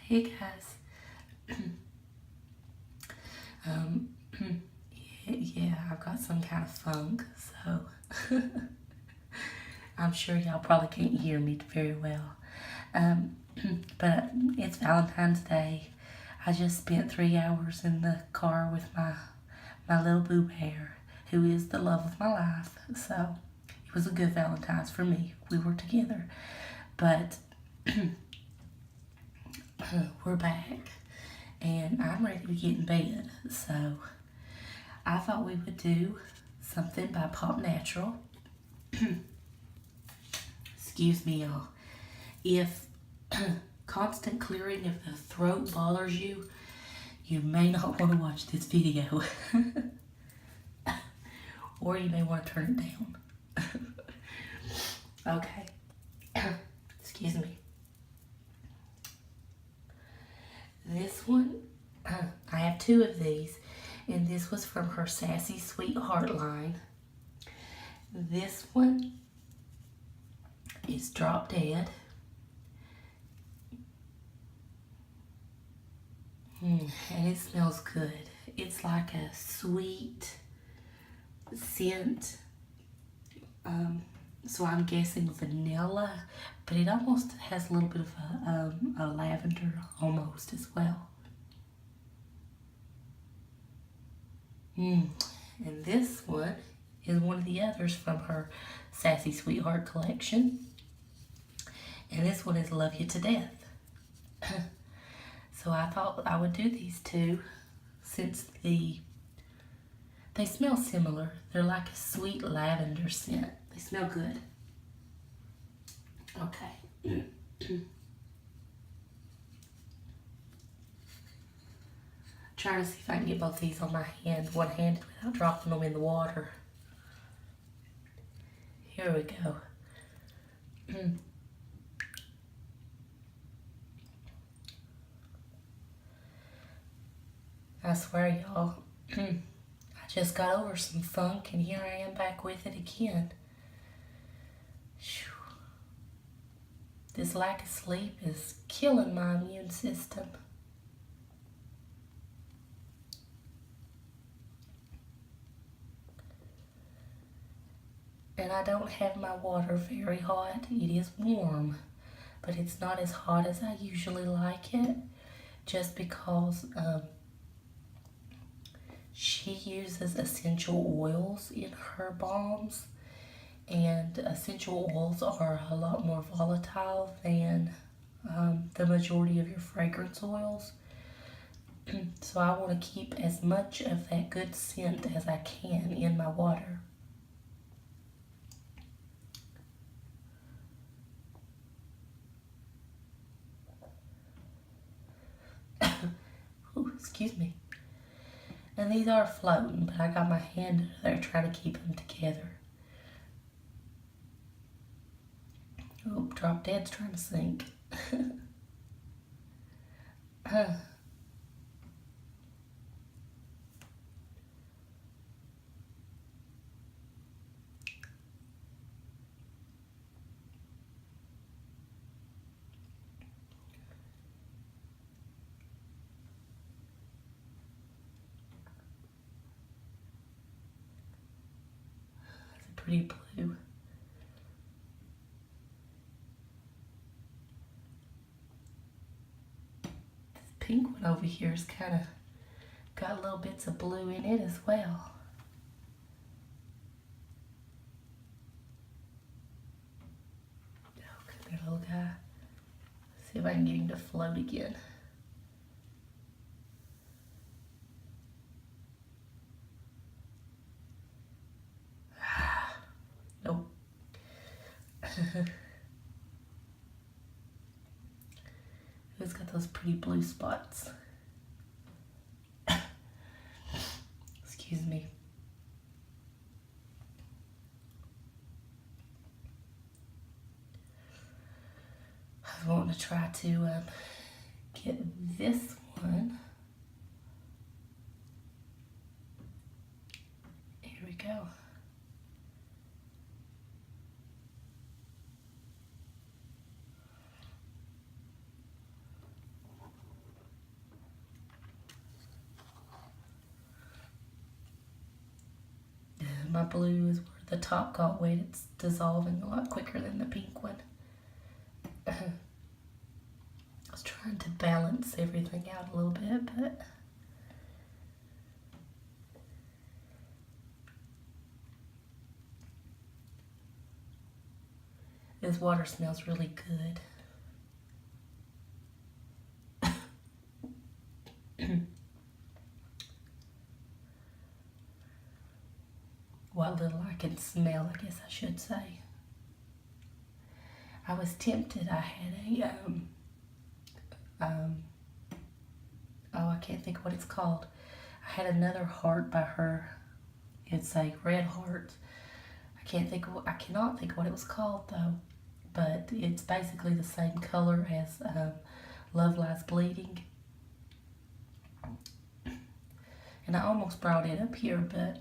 Hey guys. um, yeah, I've got some kind of funk, so I'm sure y'all probably can't hear me very well. Um, but it's Valentine's Day. I just spent 3 hours in the car with my little boo bear, who is the love of my life. So it was a good Valentine's for me. We were together, but we're back, and I'm ready to get in bed. So I thought we would do something by PopNatural. Excuse me, y'all. If constant clearing of the throat bothers you, you may not want to watch this video. Or you may want to turn it down. Okay. Excuse me. This one, I have two of these, and this was from her Sassy Sweetheart line. This one is Drop Dead. And it smells good. It's like a sweet scent. So I'm guessing vanilla, but it almost has a little bit of a lavender almost as well. And this one is one of the others from her Sassy Sweetheart collection. And this one is Love You to Death. So I thought I would do these two since they smell similar. They're like a sweet lavender scent. They smell good. Okay. Trying to see if I can get both these on my hand, one-handed, without dropping them in the water. Here we go. I swear, y'all, I just got over some funk, and here I am back with it again. This lack of sleep is killing my immune system. And I don't have my water very hot. It is warm, but it's not as hot as I usually like it, just because she uses essential oils in her balms, and essential oils are a lot more volatile than the majority of your fragrance oils. So I want to keep as much of that good scent as I can in my water. Ooh, excuse me. And these are floating, but I got my hand under there trying to keep them together. Oh, Drop Dead's trying to sink. That's a pretty blue. This pink one over here is kind of got little bits of blue in it as well. Oh, come here, little guy. See if I can get him to float again. Nope. Who's got those pretty blue spots? Excuse me. I was wanting to try to get this one. Here we go. my blue is where the top got wet. It's dissolving a lot quicker than the pink one. I was trying to balance everything out a little bit, but this water smells really good. What little I can smell, I guess I should say. I was tempted. I had oh, I can't think of what it's called. I had another heart by her. It's a red heart. I cannot think of what it was called though. But it's basically the same color as Love Lies Bleeding. And I almost brought it up here, but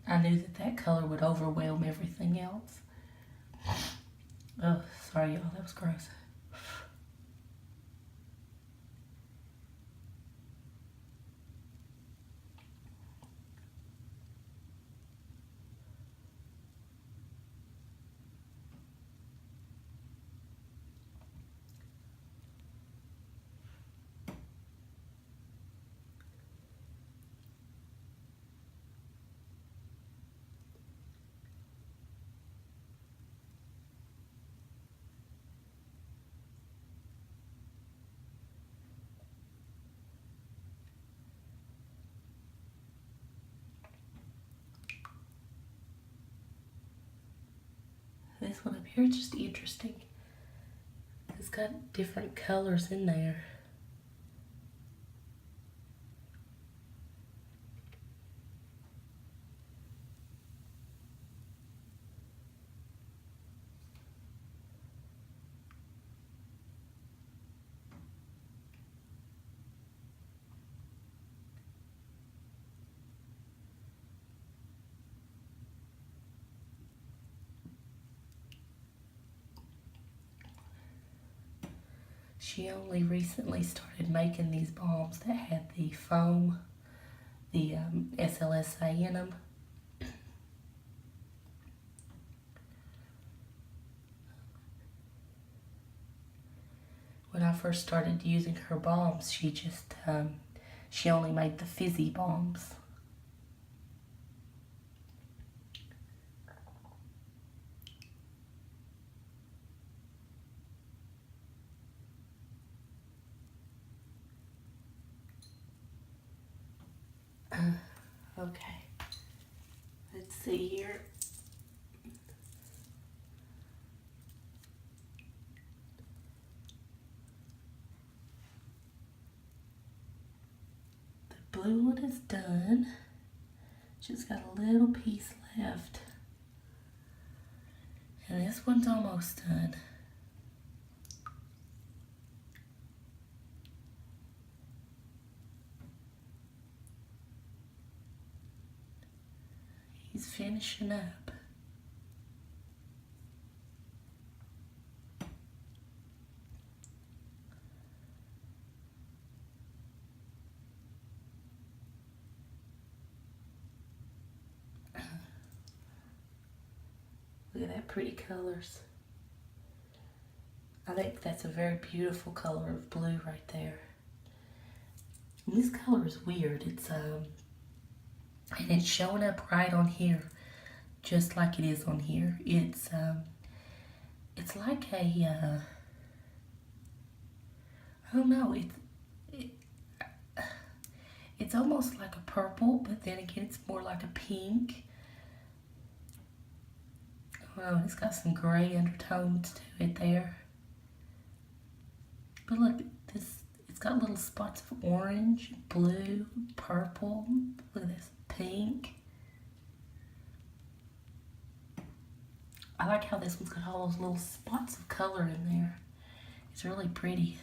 I knew that color would overwhelm everything else. Oh, sorry y'all, that was gross. This one up here is just interesting. It's got different colors in there. She only recently started making these balms that had the foam, the SLSA in them. When I first started using her balms, she only made the fizzy balms. Okay, let's see here. The blue one is done. Just got a little piece left. And this one's almost done. He's finishing up. Look at that pretty colors. I think that's a very beautiful color of blue right there. And this color is weird. And it's showing up right on here, just like it is on here. It's like a, I don't know, it's almost like a purple, but then again it's more like a pink. Oh, it's got some gray undertones to it there. But look, it's got little spots of orange, blue, purple. Look at this, pink. I like how this one's got all those little spots of color in there. It's really pretty.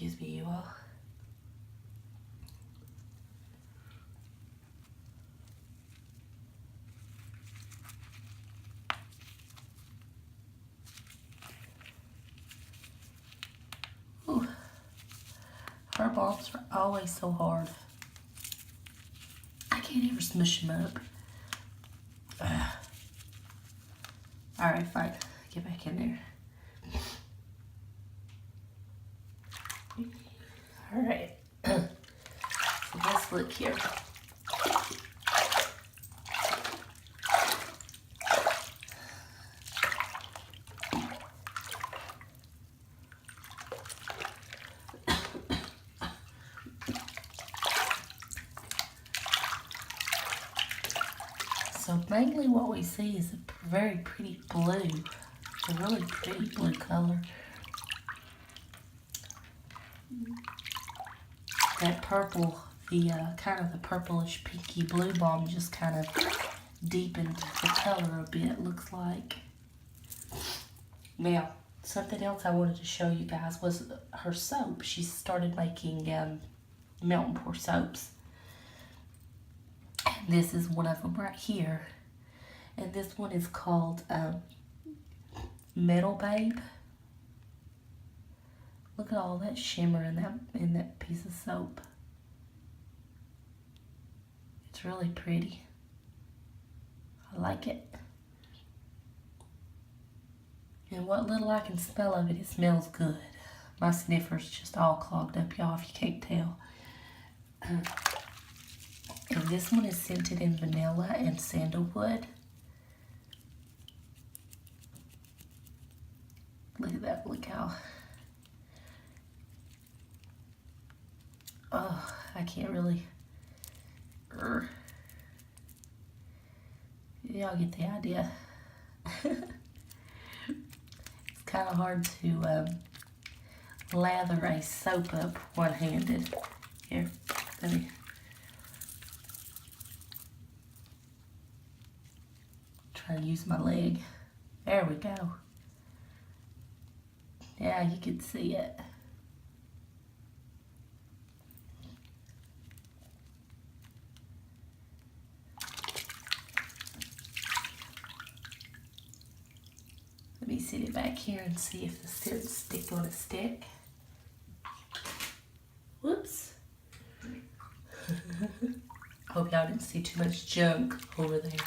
Excuse me, you all. Ooh. Her balms are always so hard. I can't ever smush them up. Alright, fine. Get back in there. Alright. So let's look here. So mainly what we see is a very pretty blue. A really pretty blue color. That purple, the kind of the purplish pinky blue balm just kind of deepened the color a bit, looks like. Now, something else I wanted to show you guys was her soap. She started making melt and pour soaps. And this is one of them right here. And this one is called Metal Babe. Look at all that shimmer in that piece of soap. It's really pretty. I like it. And what little I can smell of it, it smells good. My sniffer's just all clogged up, y'all, if you can't tell. And this one is scented in vanilla and sandalwood. Look at that, look how... Oh, I can't really... Y'all get the idea. It's kind of hard to lather a soap up one-handed. Here, let me... Try to use my leg. There we go. Yeah, you can see it. Let me sit it back here and see if the scent's stick on a stick. Whoops. Hope y'all didn't see too much junk over there.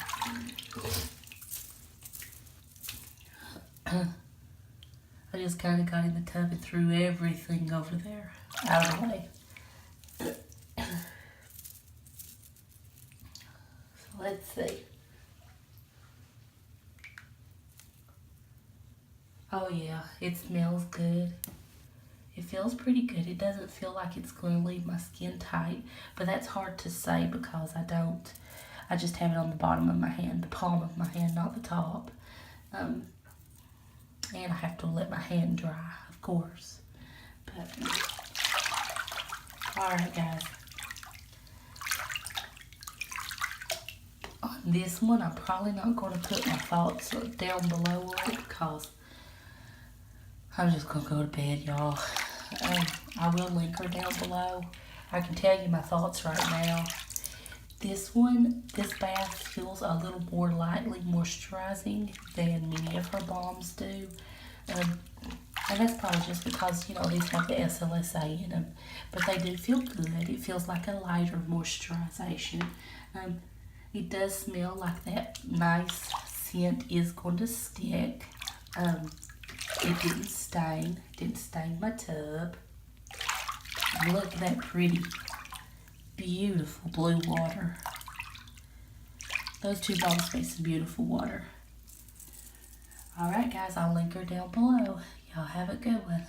I just kind of got in the tub and threw everything over there out of the way. So let's see. Oh yeah, it smells good. It feels pretty good. It doesn't feel like it's going to leave my skin tight, but that's hard to say because I just have it on the bottom of my hand, the palm of my hand, not the top. And I have to let my hand dry, of course. But, alright guys. On this one, I'm probably not going to put my thoughts down below it because I'm just going to go to bed, y'all. I will link her down below. I can tell you my thoughts right now. This bath feels a little more lightly moisturizing than many of her balms do. And that's probably just because, you know, these have the SLSA in them. But they do feel good. It feels like a lighter moisturization. It does smell like that nice scent is going to stick. It didn't stain my tub. Look at that pretty, beautiful blue water. Those two balms make some beautiful water. Alright guys, I'll link her down below. Y'all have a good one.